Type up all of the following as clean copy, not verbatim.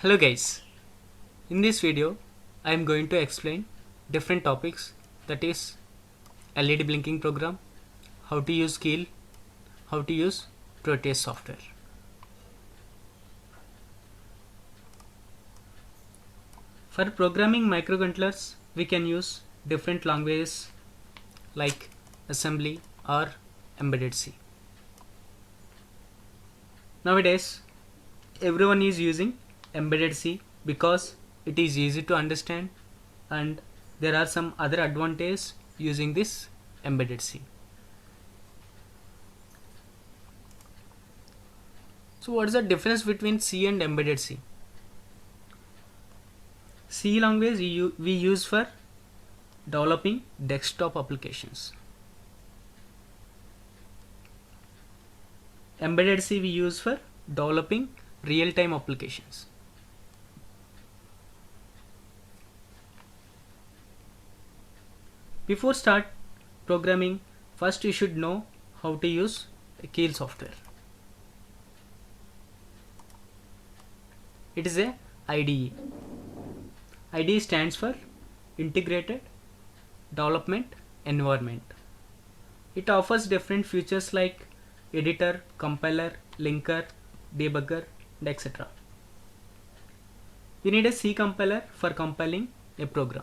Hello guys, in this video I am going to explain different topics, that is LED blinking program, how to use Keel, how to use Proteus software. For programming microcontrollers we can use different languages like assembly or embedded C. Nowadays everyone is using embedded C because it is easy to understand and there are some other advantages using this embedded C. So what is the difference between C and embedded C? C language we use for developing desktop applications. Embedded C we use for developing real-time applications. Before start programming, first you should know how to use Keel software. It is a IDE. IDE stands for Integrated Development Environment. It offers different features like editor, compiler, linker, debugger, and etc. We need a C compiler for compiling a program.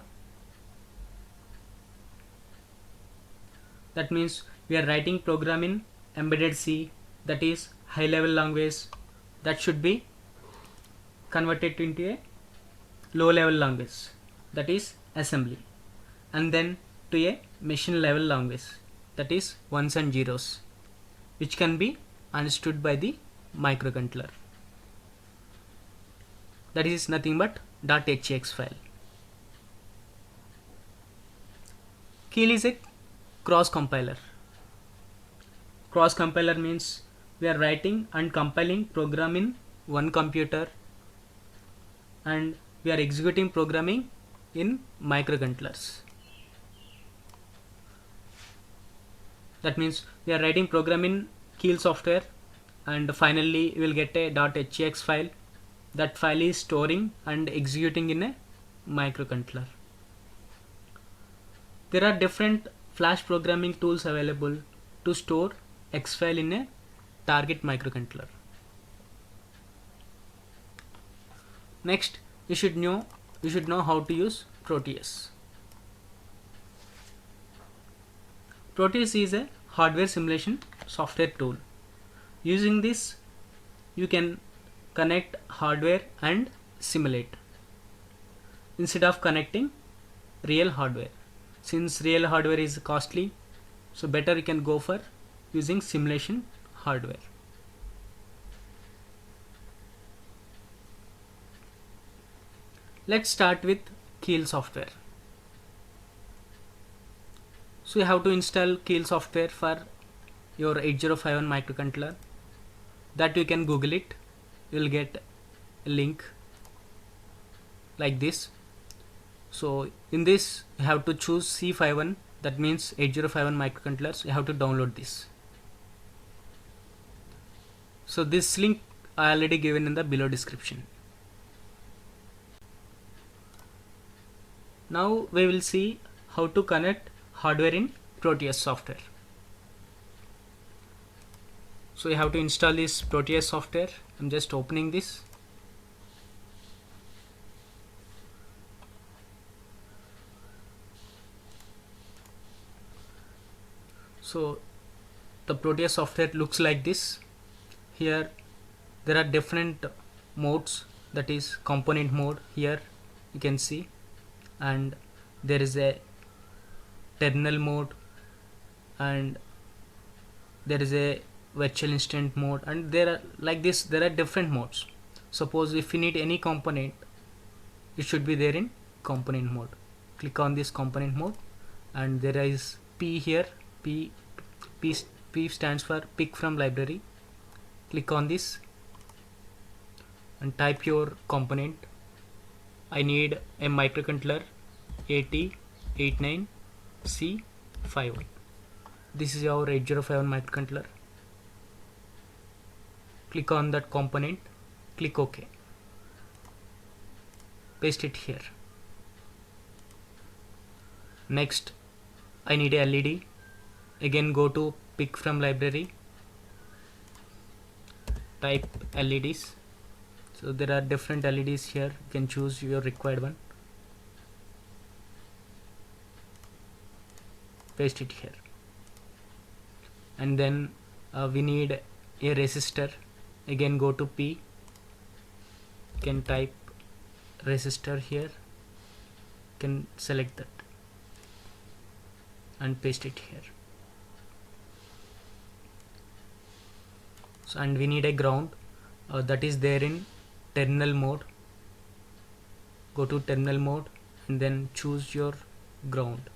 That means we are writing program in embedded C, that is high level language that should be converted into a low level language, that is assembly, and then to a machine level language, that is ones and zeros, which can be understood by the microcontroller. That is nothing but .hex file. Keel is a cross compiler. Cross compiler means we are writing and compiling program in one computer and we are executing programming in microcontrollers. That means we are writing program in Keel software and finally we will get a .hex file. That file is storing and executing in a microcontroller. There are different flash programming tools available to store X file in a target microcontroller. Next, you should know how to use Proteus. Proteus is a hardware simulation software tool. Using this, you can connect hardware and simulate instead of connecting real hardware. Since real hardware is costly, so better you can go for using simulation hardware. Let's start with Keel software. So you have to install Keel software for your 8051 microcontroller. That you can Google it. You will get a link like this. So in this you have to choose C51, that means 8051 microcontrollers. You have to download this. So this link I already given in the below description. Now we will see how to connect hardware in Proteus software. So you have to install this Proteus software. I'm just opening this. So the Proteus software looks like this. Here there are different modes, that is component mode, here you can see, and there is a terminal mode and there is a virtual instant mode, and there are like this, there are different modes. Suppose if you need any component, it should be there in component mode. Click on this component mode and there is P here. P stands for pick from library. Click on this and type your component. I need a microcontroller AT89C51. This is our 8051 microcontroller. Click on that component, click OK. paste it here. Next I need a LED. Again go to pick from library, type LEDs. So there are different LEDs here, you can choose your required one, paste it here. And then we need a resistor. Again go to P, you can type resistor here, you can select that and paste it here. So, and we need a ground that is there in terminal mode. Go to terminal mode and then choose your ground.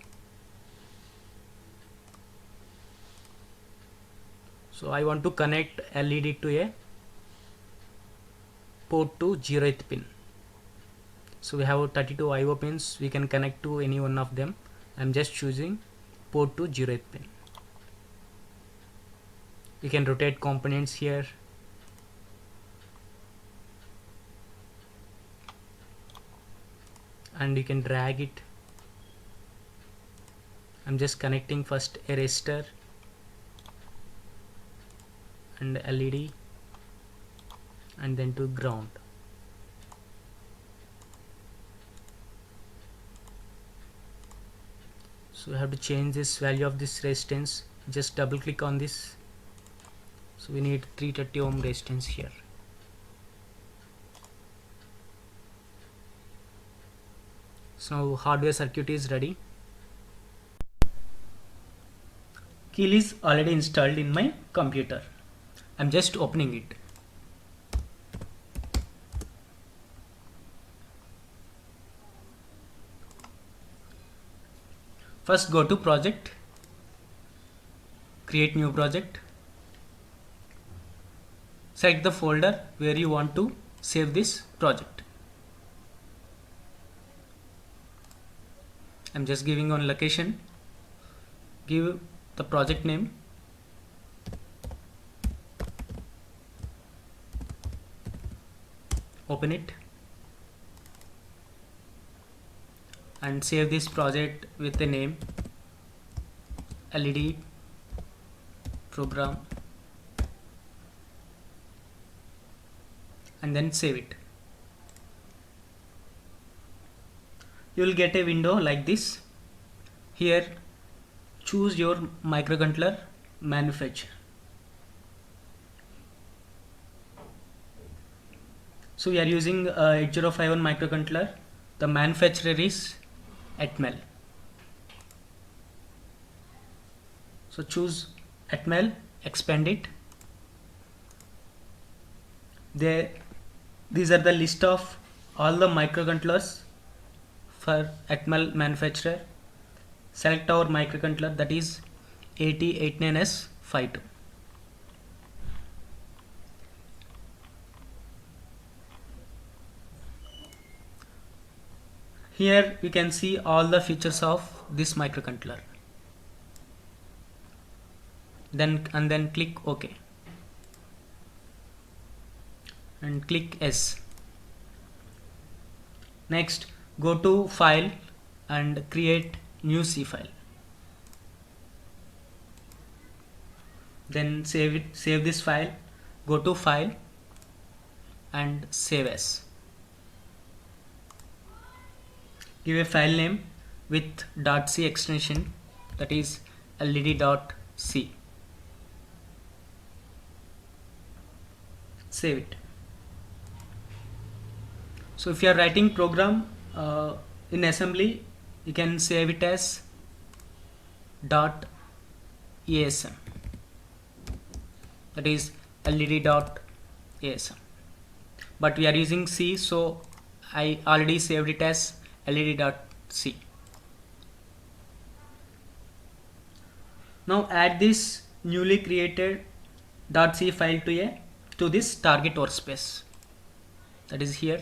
So I want to connect LED to a port to 0th pin. So we have 32 IO pins, we can connect to any one of them. I'm just choosing port to 0th pin. You can rotate components here. And you can drag it. I'm just connecting first a resistor and LED and then to ground. So we have to change this value of this resistance. Just double click on this. So we need 330 ohm resistance here. So hardware circuit is ready. Keil is already installed in my computer. I'm just opening it. First go to project, create new project, select the folder where you want to save this project. I'm just giving one location, give the project name, open it and save this project with the name LED program and then save it. You will get a window like this. Here choose your microcontroller manufacturer. So we are using 8051 microcontroller. The manufacturer is Atmel. So choose Atmel, expand it. These are the list of all the microcontrollers for Atmel manufacturer. Select our microcontroller, that is AT89S52. Here you can see all the features of this microcontroller. Then click OK and click S. Next go to file and create new C file. Then save this file. Go to file and save as. Give a file name with .c extension, that is led.c. Save it. So if you are writing program in assembly, you can save it as .asm, that is led.asm. But we are using C, so I already saved it as led.c. Now add this newly created .c file to this target workspace, that is here.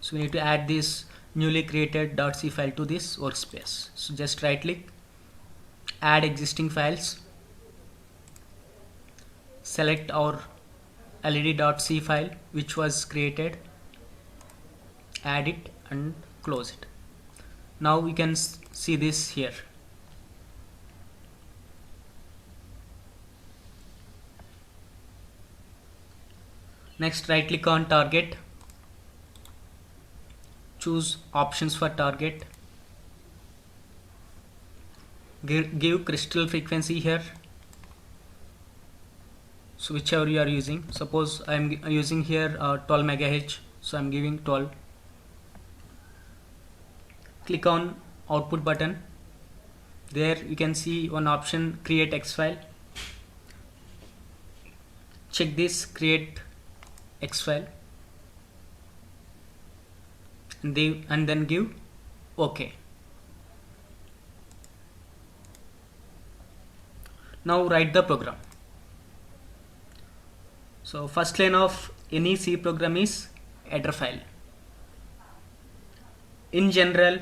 So we need to add this newly created .c file to this workspace. So just right click, add existing files, select our led.c file which was created, add it and close it. Now we can see this here. Next, right click on target, choose options for target, give crystal frequency here, so whichever you are using. Suppose I am using here 12 MHz, so I am giving 12. Click on output button. There you can see one option, create X file. Check this, create X file, and then give OK. Now write the program. So first line of any C program is header file. In general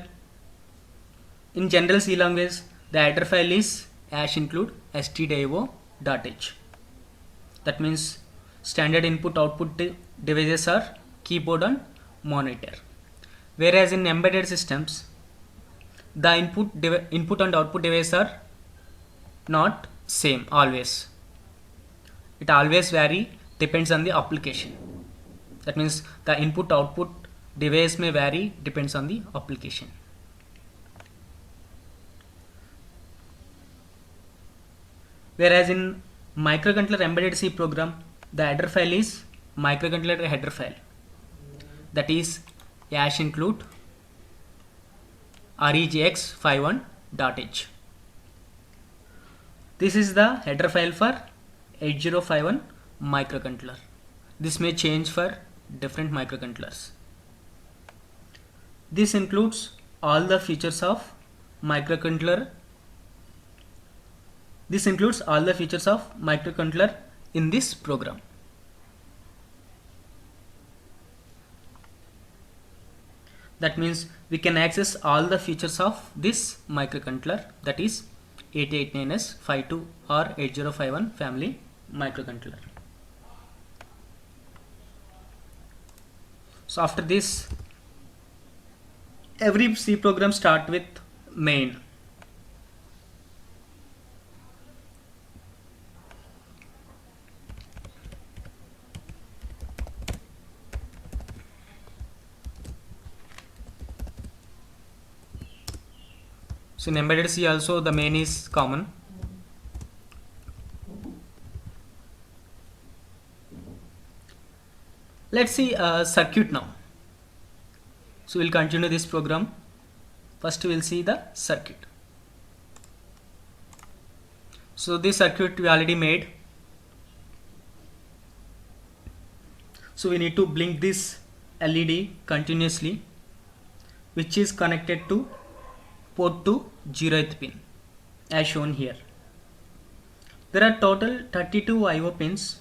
C language, the header file is #include stdio.h. That means standard input output devices are keyboard and monitor. Whereas in embedded systems, the input and output devices are not same always. It always vary, depends on the application. That means the input output device may vary, depends on the application. Whereas in microcontroller embedded C program, the header file is microcontroller header file, that is #include regx51.h. This is the header file for 8051 microcontroller. This may change for different microcontrollers. This includes all the features of microcontroller. This includes all the features of microcontroller in this program. That means we can access all the features of this microcontroller, that is 8089S, 52 or 8051 family microcontroller. So after this, every C program start with main. So in embedded C also the main is common. Let's see a circuit now. So we'll continue this program. First we'll see the circuit. So this circuit we already made. So we need to blink this LED continuously, which is connected to port to 0th pin as shown here. There are total 32 IO pins.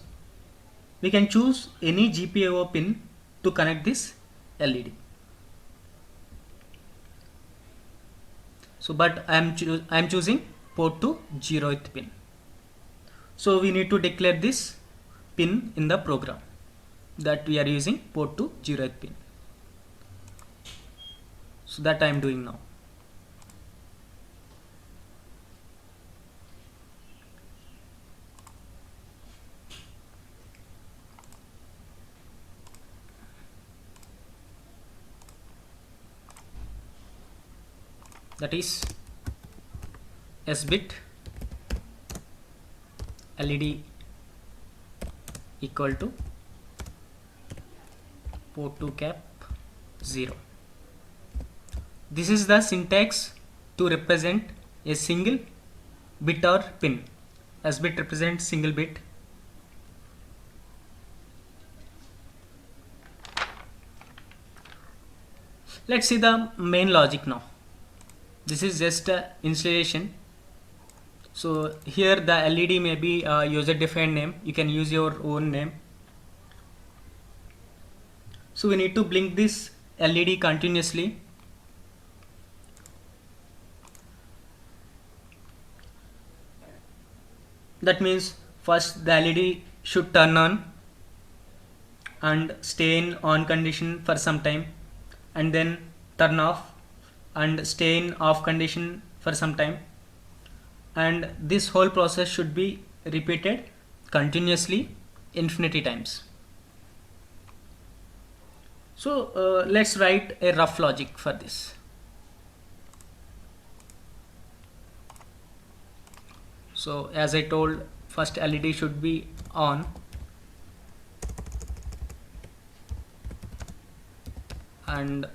We can choose any GPIO pin to connect this LED. So but I am choosing port to 0th pin. So we need to declare this pin in the program that we are using port to 0th pin. So that I am doing now. That is S bit LED equal to port 2 cap 0. This is the syntax to represent a single bit or pin. S bit represents single bit. Let's see the main logic now. This is just a installation. So here the LED may be a user defined name. You can use your own name. So we need to blink this LED continuously. That means first the LED should turn on and stay in on condition for some time. and then turn off and stay in off condition for some time, and this whole process should be repeated continuously infinity times. So let's write a rough logic for this. So as I told, first LED should be on, and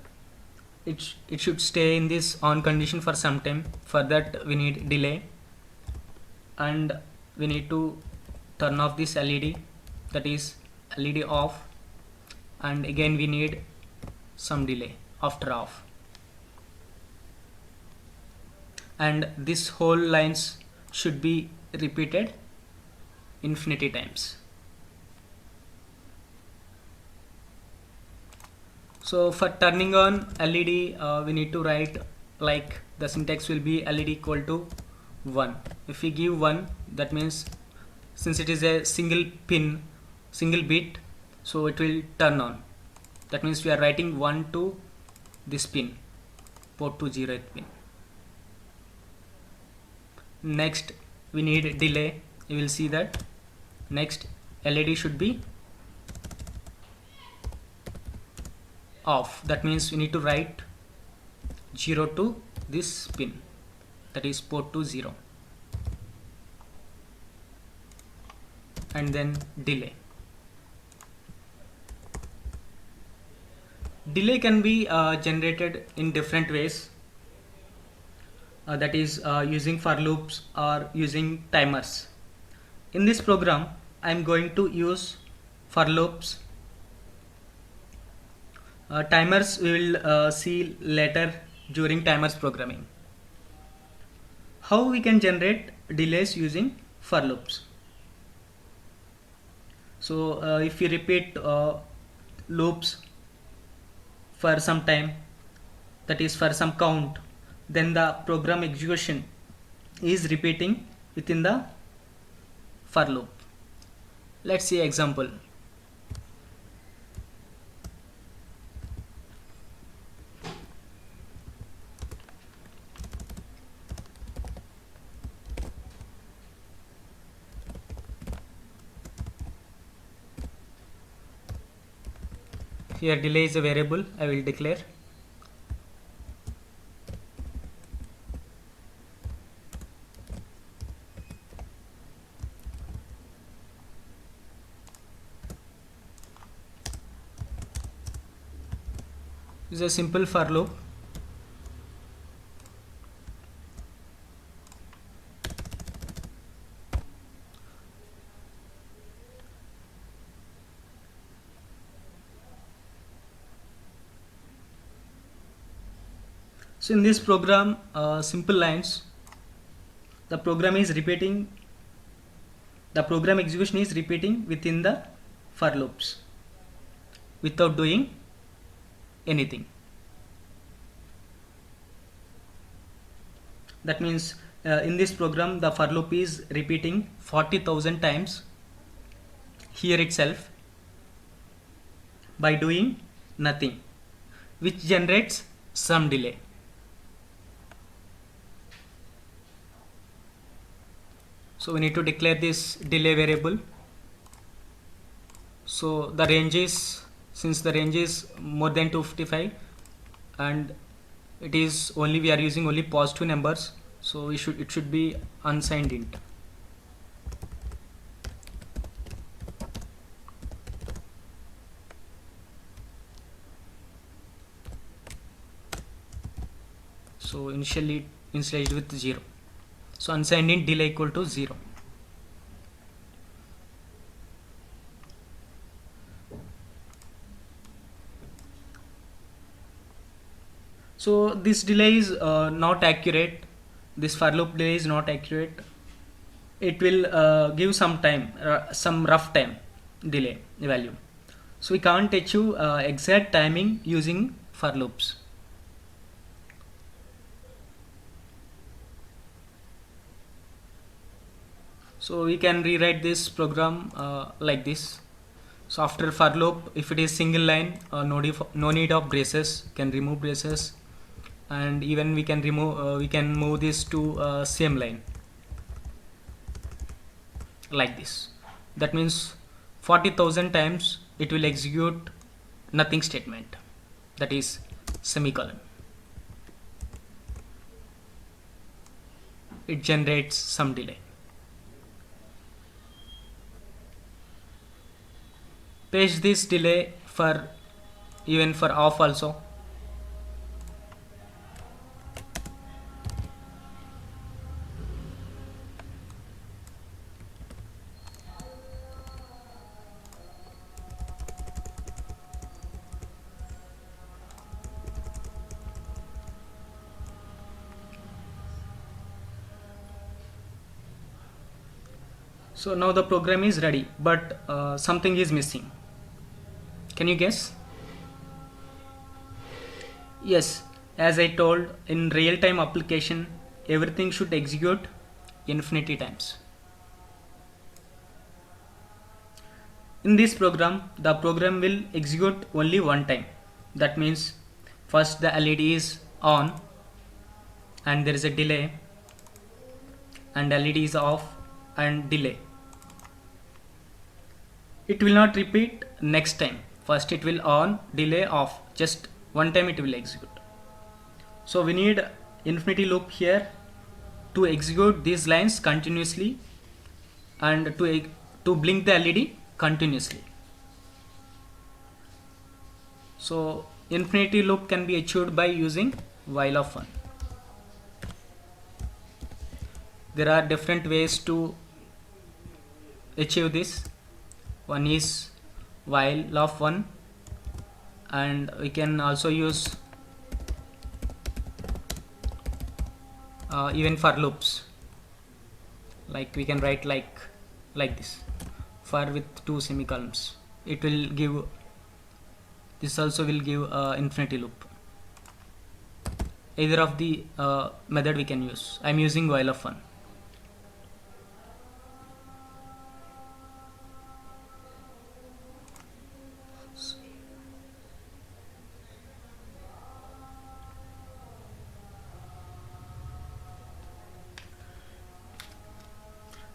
it should stay in this on condition for some time. For that we need delay, and we need to turn off this LED, that is LED off, and again we need some delay after off, and this whole lines should be repeated infinity times. So for turning on LED, we need to write, like, the syntax will be LED equal to 1. If we give 1, that means since it is a single pin, single bit, so it will turn on. That means we are writing 1 to this pin, port to 0th pin. Next we need delay. You will see that next LED should be off. That means we need to write 0 to this pin, that is port to 0, and then delay. Delay can be generated in different ways, that is using for loops or using timers. In this program I am going to use for loops. Timers we will see later during timers programming. How we can generate delays using for loops? So if you repeat loops for some time, that is for some count, then the program execution is repeating within the for loop. Let's see example. Here delay is a variable I will declare. This is a simple for loop. So in this program, simple lines, the program execution is repeating within the for loops without doing anything. That means in this program the for loop is repeating 40,000 times here itself by doing nothing, which generates some delay. So we need to declare this delay variable. So the range is, since the range is more than 255 and it is only, we are using only positive numbers, so it should be unsigned int. So initially initialized with 0. So unsigned int delay equal to 0. So this delay is not accurate. This for loop delay is not accurate. It will give some time, some rough time delay value. So we can't achieve exact timing using for loops. So we can rewrite this program like this. So after for loop, if it is single line, no need of braces, can remove braces, and even we can move this to same line like this. That means 40,000 times it will execute nothing statement, that is semicolon. It generates some delay. Paste this delay for even for off also. So now the program is ready, but something is missing. Can you guess? Yes, as I told, in real-time application, everything should execute infinity times. In this program, the program will execute only one time. That means first the LED is on and there is a delay, and LED is off and delay. It will not repeat next time. First it will on, delay, off. Just one time it will execute. So we need infinity loop here to execute these lines continuously and to blink the LED continuously. So infinity loop can be achieved by using while of 1. There are different ways to achieve this. One is while of 1, and we can also use even for loops, like we can write like this, for with 2 semicolons. It will give, this also will give infinity loop. Either of the method we can use. I am using while of 1.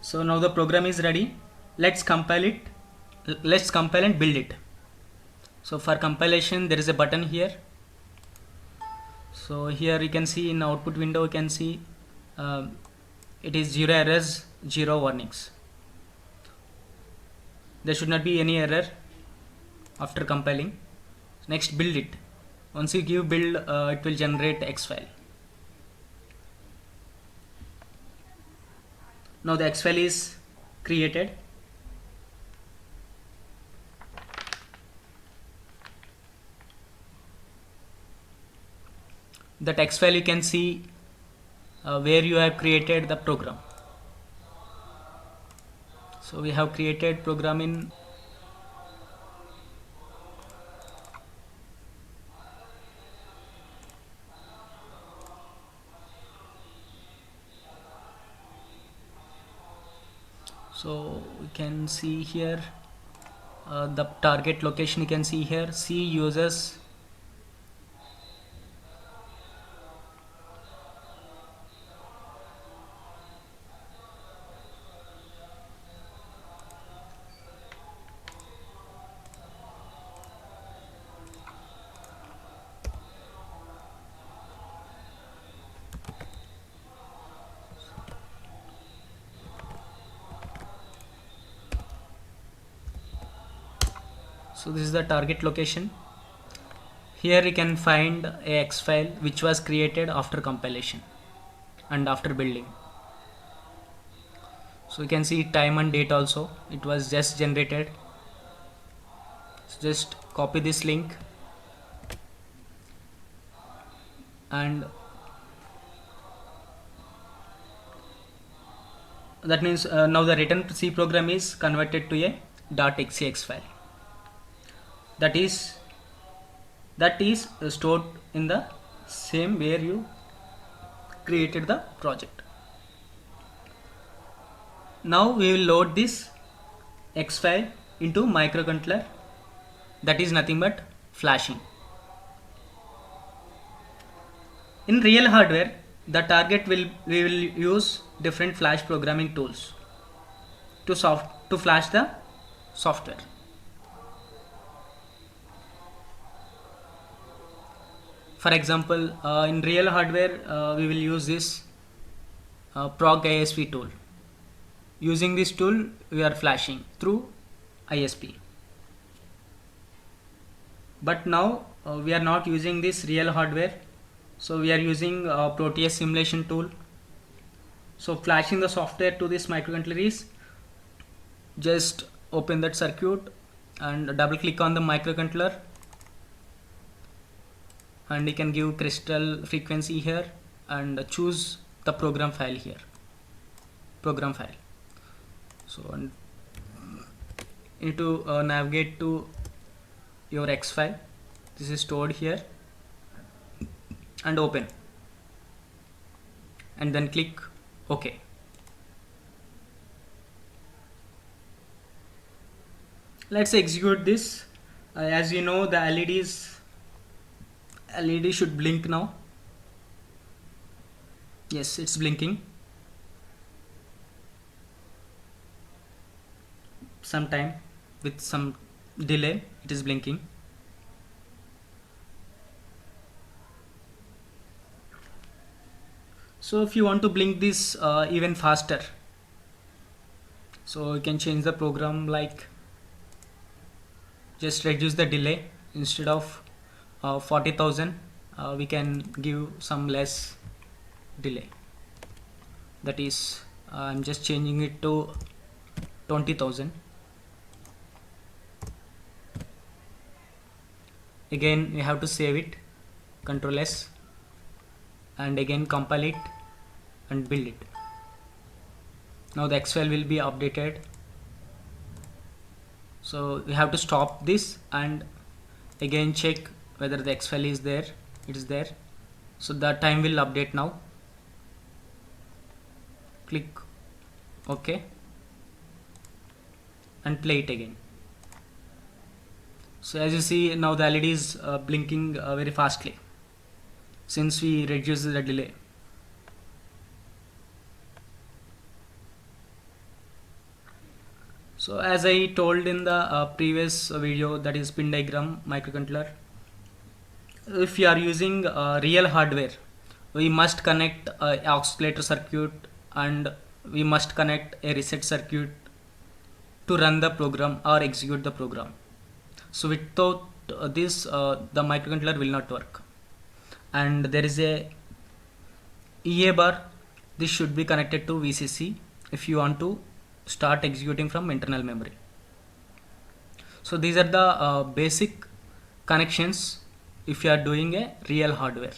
So now the program is ready. Let's compile it. Let's compile and build it. So for compilation, there is a button here. So here you can see in output window, you can see it is 0 errors, 0 warnings. There should not be any error after compiling. Next, build it. Once you give build, it will generate X file. Now the X file is created. That X file you can see where you have created the program. So we have created program in so we can see here the target location. You can see here C users. So this is the target location. Here you can find a X file which was created after compilation and after building. So you can see time and date also. It was just generated. So just copy this link and that means now the written C program is converted to a .xcx file. That is stored in the same where you created the project. Now we will load this X file into microcontroller, that is nothing but flashing. In real hardware, the target we will use different flash programming tools to flash the software. For example, in real hardware, we will use this proc ISP tool. Using this tool, we are flashing through ISP. But now we are not using this real hardware, so we are using Proteus simulation tool. So flashing the software to this microcontroller is just open that circuit and double click on the microcontroller, and you can give crystal frequency here and choose the program file here, program file. So you need to navigate to your X file. This is stored here, and open, and then click OK. Let's execute this. As you know, the LED should blink now. Yes, it's blinking. Sometime with some delay it is blinking. So if you want to blink this even faster, so you can change the program, like just reduce the delay. Instead of 40,000, we can give some less delay. That is, I'm just changing it to 20,000. Again, we have to save it, Ctrl S, and again compile it and build it. Now the X file will be updated. So we have to stop this and again check whether the X file is there. It is there. So the time will update now. Click OK and play it again. So as you see, now the LED is blinking very fastly since we reduced the delay. So as I told in the previous video, that is pin diagram microcontroller, if you are using real hardware, we must connect a oscillator circuit and we must connect a reset circuit to run the program or execute the program. So without this, the microcontroller will not work. And there is a EA bar. This should be connected to VCC if you want to start executing from internal memory. So these are the basic connections if you are doing a real hardware.